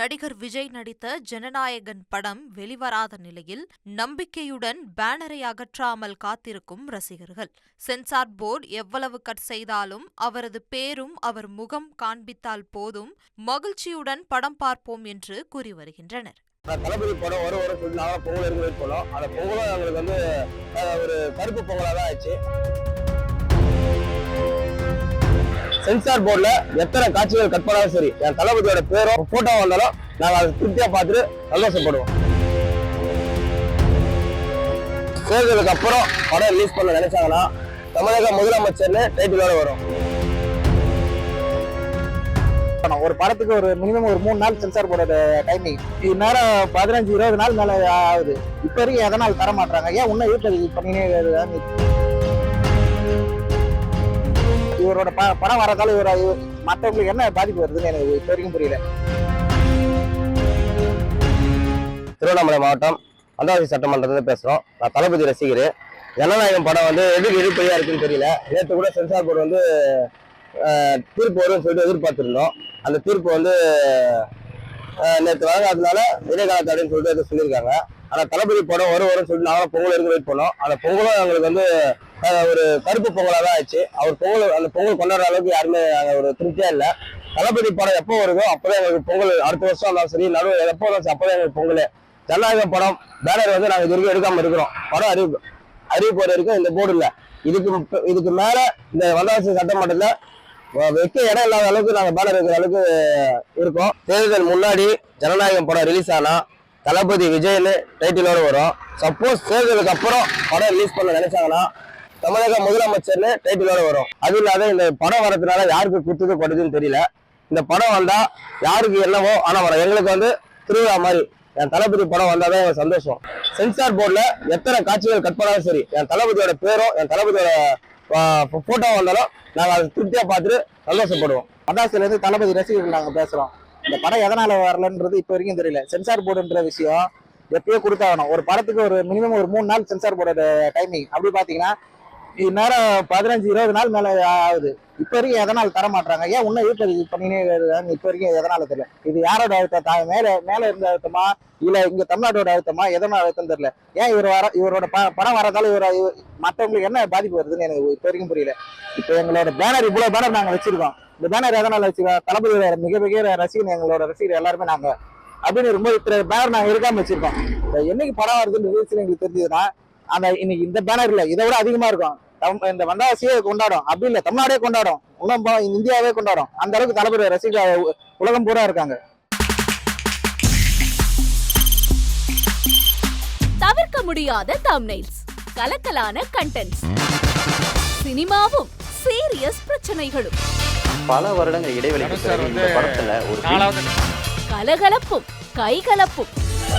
நடிகர் விஜய் நடித்த ஜனநாயகன் படம் வெளிவராத நிலையில் நம்பிக்கையுடன் பேனரை அகற்றாமல் காத்திருக்கும் ரசிகர்கள். சென்சார் போர்டு எவ்வளவு கட் செய்தாலும் அவரது பேரும் அவர் முகம் காண்பித்தால் போதும், மகிழ்ச்சியுடன் படம் பார்ப்போம் என்று கூறி வருகின்றனர். தளபதி படம் ஒரு பொங்கல் இருக்கு போனோம். அந்த பொங்கலும் எங்களுக்கு வந்து ஒரு கருப்பு பொங்கலா தான் ஆச்சு. சென்சார் போர்டுல எத்தனை காட்சிகள் கட் பண்ணாலும் சரி, என் தளபதியோட பேரும் போட்டோ வந்தாலும் நாங்க அதை திருப்தியா பார்த்துட்டு சந்தோஷப்படுவோம். தேர்தலுக்கு அப்புறம் படம் ரிலீஸ் பண்ண நினைச்சாங்கன்னா தமிழக முதலமைச்சர்னு டைட்டிலோட வரும். ஒரு படத்துக்கு ஒரு மினிமம் ஒரு 3 நாள் சென்சார் போர்டு டைமிங். இந்நேரம் 15-20 நாள் மேல ஆகுது. இப்ப வரைக்கும் எதனால் தர மாட்டாங்க? ஏன் உன்ன வீட்டில் பண்ணினே இவரோட படம் வரதால மற்றவங்களுக்கு என்ன பாதிப்பு வருதுன்னு எனக்கு இப்ப வரைக்கும் புரியல. திருவண்ணாமலை மாவட்டம் வந்தவாசி சட்டமன்றத்துல பேசுறோம். நான் தளபதி ரசிகர். ஜனநாயகம் படம் வந்து எதுக்கு இழுப்படியா இருக்குன்னு தெரியல. நேற்று கூட சென்சார் போர்டு வந்து தீர்ப்பு வரும்னு சொல்லிட்டு எதிர்பார்த்திருந்தோம். அந்த தீர்ப்பு வந்து நேற்று வழங்காததுனால இடைக்கால தடைன்னு சொல்லிட்டு சொல்லியிருக்காங்க. ஆனா தளபதி படம் வரும்னு சொல்லிட்டு நாங்களும் பொங்கல் இருக்கு வெயிட் பண்ணோம். அந்த பொங்கலும் எங்களுக்கு வந்து ஒரு கருப்பு பொங்கலா தான் ஆச்சு. அவர் பொங்கல் அந்த பொங்கல் கொண்டாடுற அளவுக்கு யாருமே ஒரு திருப்தியா இல்லை. தளபதி படம் எப்போ வருதோ அப்பதான் எங்களுக்கு பொங்கல். அடுத்த வருஷம் இருந்தாலும் சரி, நடுவு எப்போ வந்தாச்சு அப்பதான் எங்களுக்கு பொங்கல். ஜனநாயகம் படம் பேனர் வந்து நாங்கள் இது வரைக்கும் எடுக்காம இருக்கிறோம். படம் அறிவிப்பு வரைக்கும் இந்த போர்டு இல்லை. இதுக்கு மேல இந்த வந்தவாசி சட்டமன்றத்துல வைக்க இடம் இல்லாத அளவுக்கு நாங்கள் பேனர் இருக்கிற அளவுக்கு இருக்கோம். தேர்தல் முன்னாடி ஜனநாயகம் படம் ரிலீஸ் ஆனா தளபதி விஜய்னு டைட்டிலோட வரும். சப்போஸ் தேர்தலுக்கு அப்புறம் படம் ரிலீஸ் பண்ண நினைச்சாங்கன்னா தமிழக முதலமைச்சர்னு டைட்டிலோட வரும். அது இல்லாத இந்த படம் வரதுனால யாருக்கு குத்துது படுதுன்னு தெரியல. இந்த படம் வந்தா யாருக்கு என்னவோ ஆனா வரும். எங்களுக்கு வந்து திருவிழா மாதிரி. என் தளபதி படம் வந்தாதான் எனக்கு சந்தோஷம். சென்சார் போர்டுல எத்தனை காட்சிகள் கட் பண்ணாலும் சரி, என் தளபதியோட பேரும் என் தளபதியோட போட்டோ வந்தாலும் நாங்க அதை திருப்தியா பார்த்துட்டு சந்தோஷப்படுவோம். வந்தாசில இருந்து தளபதி ரசிகர்கள் நாங்க பேசுறோம். இந்த படம் எதனால வரலன்றது இப்ப வரைக்கும் தெரியல. சென்சார் போர்டுன்ற விஷயம் எப்பயோ கொடுத்தாகணும். ஒரு படத்துக்கு ஒரு மினிமம் ஒரு 3 நாள் சென்சார் போர்டு டைமிங். அப்படி பாத்தீங்கன்னா இந்நேரம் 15-20 நாள் மேல ஆகுது. இப்ப வரைக்கும் எதனால் தர மாட்டாங்க? ஏன் உன்ன வீட்டில் பண்ணினே இப்ப வரைக்கும் எதனால தெரியல. இது யாரோட அழுத்தம்? மேல இருந்த அழுத்தமா இல்ல இங்க தமிழ்நாட்டோட அழுத்தமா? எதனால அழுத்தம் தெரியல. ஏன் இவரோட படம் வரதால மற்றவங்களுக்கு என்ன பாதிப்பு வருதுன்னு எனக்கு இப்ப வரைக்கும் புரியல. இப்ப எங்களோட பேனர் இவ்வளவு பேனர் நாங்க வச்சிருக்கோம். இந்த பேனர் எதனால வச்சிருக்கோம்? தளபதியோட மிக ரசிகர், எங்களோட ரசிகர் எல்லாருமே நாங்க அப்படின்னு ரொம்ப இத்தனை பேனர் நாங்க இருக்காம வச்சிருக்கோம். என்னைக்கு படம் வருதுன்னு எங்களுக்கு தெரிஞ்சதுன்னா இன்னைக்கு இந்த பேனர் இல்ல இதை விட அதிகமா இருக்கும். இந்த வந்தவாசியே கொண்டாடும். அப்படி இல்ல தமிழ்நாடே கொண்டாடும், இன்னும் இந்தியாவே கொண்டாடும். அந்த அளவுக்கு தளபதி ரசிகர் உலகம் பூரா இருக்காங்க. தவிர்க்க முடியாத தம்ப்நெயில்ஸ், கலக்கலான கண்டென்ட்ஸ், சினிமாவும் சீரியஸ் பிரச்சனைகளும், பல வருடங்கள் இடைவெளிக்கு பிறகு இந்த படத்துல ஒரு கலகலப்பும் கைகலப்பும்.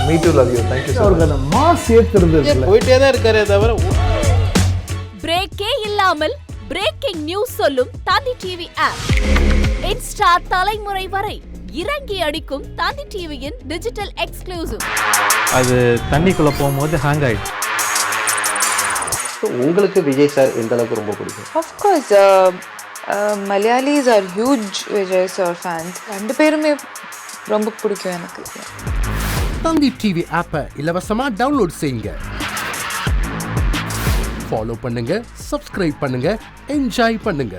Me too, love you. Thank you so much. Mass ஏத்துறது போயிட்டே தான் இருக்காரே தவிர பிரேக்கே இல்லாமல் பிரேக்கிங் நியூஸ் சொல்லும் தந்தி டிவி ஆப். இன்ஸ்டா தலைமுறை வரை இறங்கி அடிக்கும் தந்தி டிவியின் டிஜிட்டல் எக்ஸ்க்ளூசிவ். அது தண்ணிக்குள்ள போகும்போது ஹேங் ஆயிடுச்சு. உங்களுக்கு விஜய் சார் எந்த அளவுக்கு ரொம்ப பிடிக்கும்? Of course, Malayalis are huge Vijay sir fans. ரெண்டு பேருமே ரொம்ப பிடிக்கும் எனக்கு. தந்தி டிவி ஆப்பை இலவசமா டவுன்லோட் செய்யுங்க. ஃபாலோ பண்ணுங்க, சப்ஸ்கிரைப் பண்ணுங்க, என்ஜாய் பண்ணுங்க.